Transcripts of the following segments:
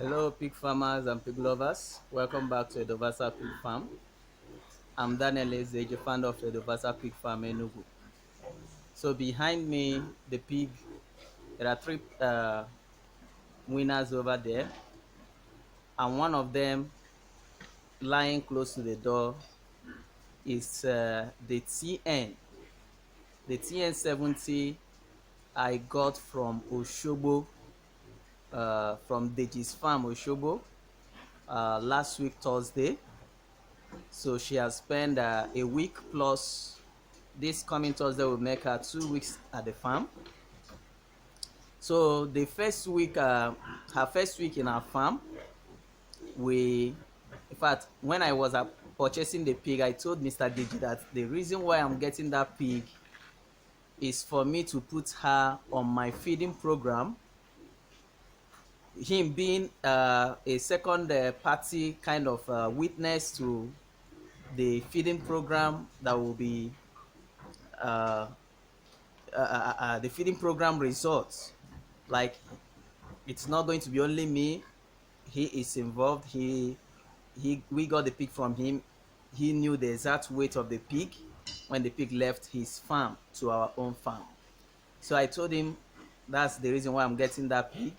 Hello, pig farmers and pig lovers. Welcome back to Edovasal Pig Farm. I'm Daniel Eze, the founder of Edovasal Pig Farm Enugu. So behind me, the pig, there are three winners over there, and one of them lying close to the door is the TN. The TN70 I got from Oshobo, from Deji's farm, Oshobo, last week Thursday. So she has spent a week plus. This coming Thursday will make her 2 weeks at the farm. So the first week, her first week in our farm, in fact, when I was purchasing the pig, I told Mr. Digi that the reason why I'm getting that pig is for me to put her on my feeding program. Him being a second party kind of witness to the feeding program that will be uh, the feeding program results. Like, it's not going to be only me. He is involved. We got the pig from him. He knew the exact weight of the pig when the pig left his farm to our own farm. So I told him that's the reason why I'm getting that pig.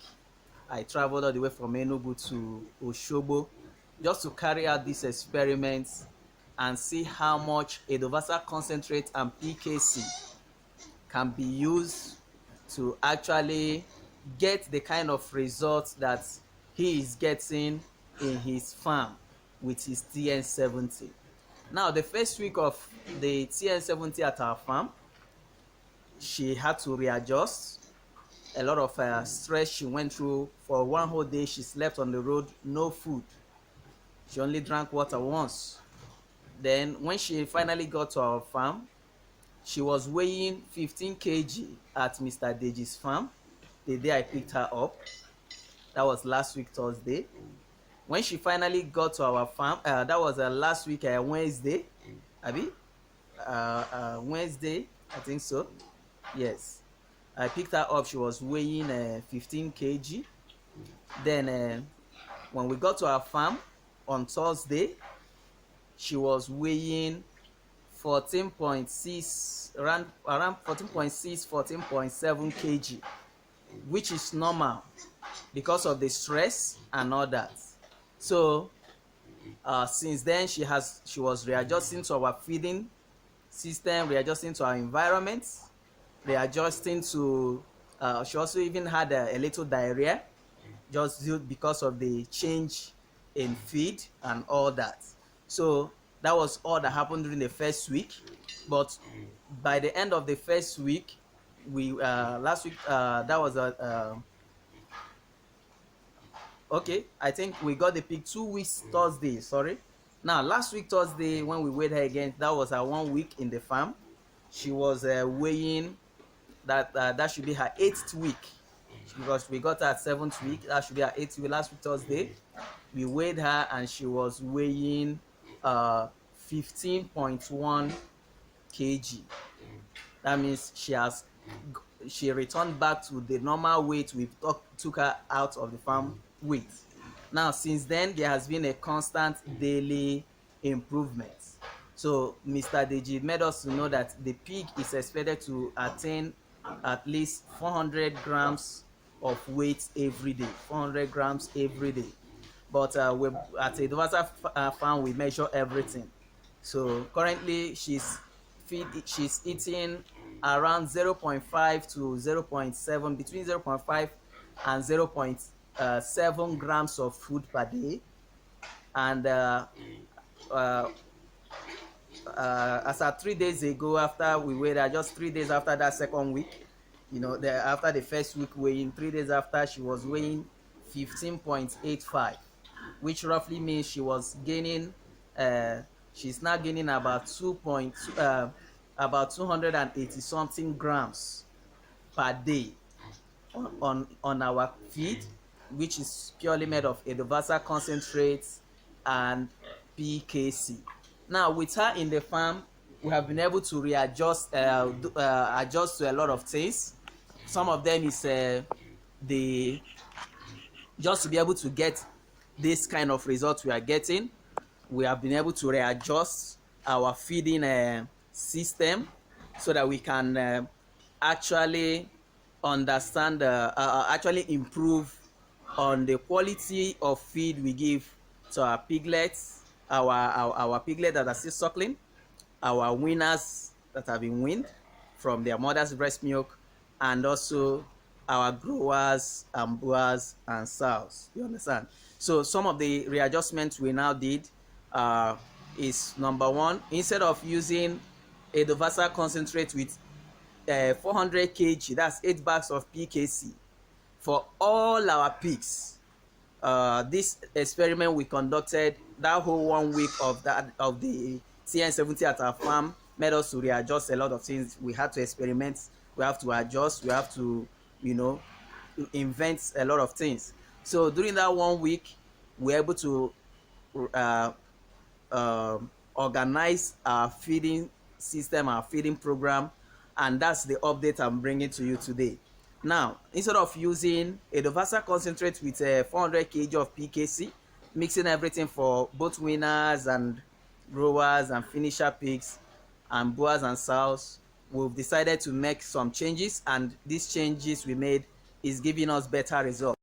I traveled all the way from Enugu to Oshobo just to carry out these experiments and see how much Edovasal Concentrate and PKC can be used to actually get the kind of results that he is getting in his farm with his TN70. Now, the first week of the TN70 at our farm, she had to readjust. A lot of stress she went through. For one whole day, she slept on the road, no food. She only drank water once. Then when she finally got to our farm, she was weighing 15 kg at Mr. Deji's farm the day I picked her up. That was last week Thursday. When she finally got to our farm, that was last week Wednesday. Abi? Wednesday, I think so. Yes. I picked her up. She was weighing 15 kg. Then when we got to our farm on Thursday, she was weighing 14.6, around 14.6, 14.7 kg, which is normal because of the stress and all that. So since then, she was readjusting to our feeding system, readjusting to our environment, readjusting to she also even had a little diarrhea just because of the change in feed and all that. So that was all that happened during the first week. But by the end of the first week, we last week that was okay, I think we got the pig 2 weeks Thursday. Sorry. Now, last week Thursday, when we weighed her again, that was her 1 week in the farm. She was weighing that should be her 8th week, because we got her at 7th week. That should be her 8th week. Last week Thursday, we weighed her and she was weighing 15.1 kg. That means she returned back to the normal weight we took her out of the farm with. Now, since then, there has been a constant daily improvement. So Mr. Deji made us to know that the pig is expected to attain at least 400 grams of weight every day. 400 grams every day. But at Edovasal farm, we measure everything. So currently, she's eating around 0.5 to 0.7, between 0.5 and 0.7 grams of food per day. And as at 3 days ago, after we weighed her, just 3 days after that second week, after the first week weighing, 3 days after, she was weighing 15.85, which roughly means she was gaining she's now gaining about 280 something grams per day on our feed, which is purely made of Edovasal Concentrate and PKC. Now, with her in the farm, we have been able to adjust to a lot of things. Some of them is the just to be able to get this kind of results we are getting, we have been able to readjust our feeding system so that we can actually understand, actually improve on the quality of feed we give to our piglets, our piglets that are still suckling, our weaners that have been weaned from their mother's breast milk, and also our growers and boars and sows. You understand? So some of the readjustments we now did is number one, instead of using Edovasal Concentrate with 400 kg, that's 8 bags of PKC for all our pigs. This experiment we conducted, that whole 1 week of the TN70 at our farm, made us to readjust a lot of things. We had to experiment, we have to adjust, we have to, you know, invent a lot of things. So during that 1 week, we're able to uh, organize our feeding system, our feeding program, and that's the update I'm bringing to you today. Now, instead of using Edovasal Concentrate with 400 kg of PKC, mixing everything for both winners and growers and finisher pigs and boars and sows, we've decided to make some changes, and these changes we made is giving us better results.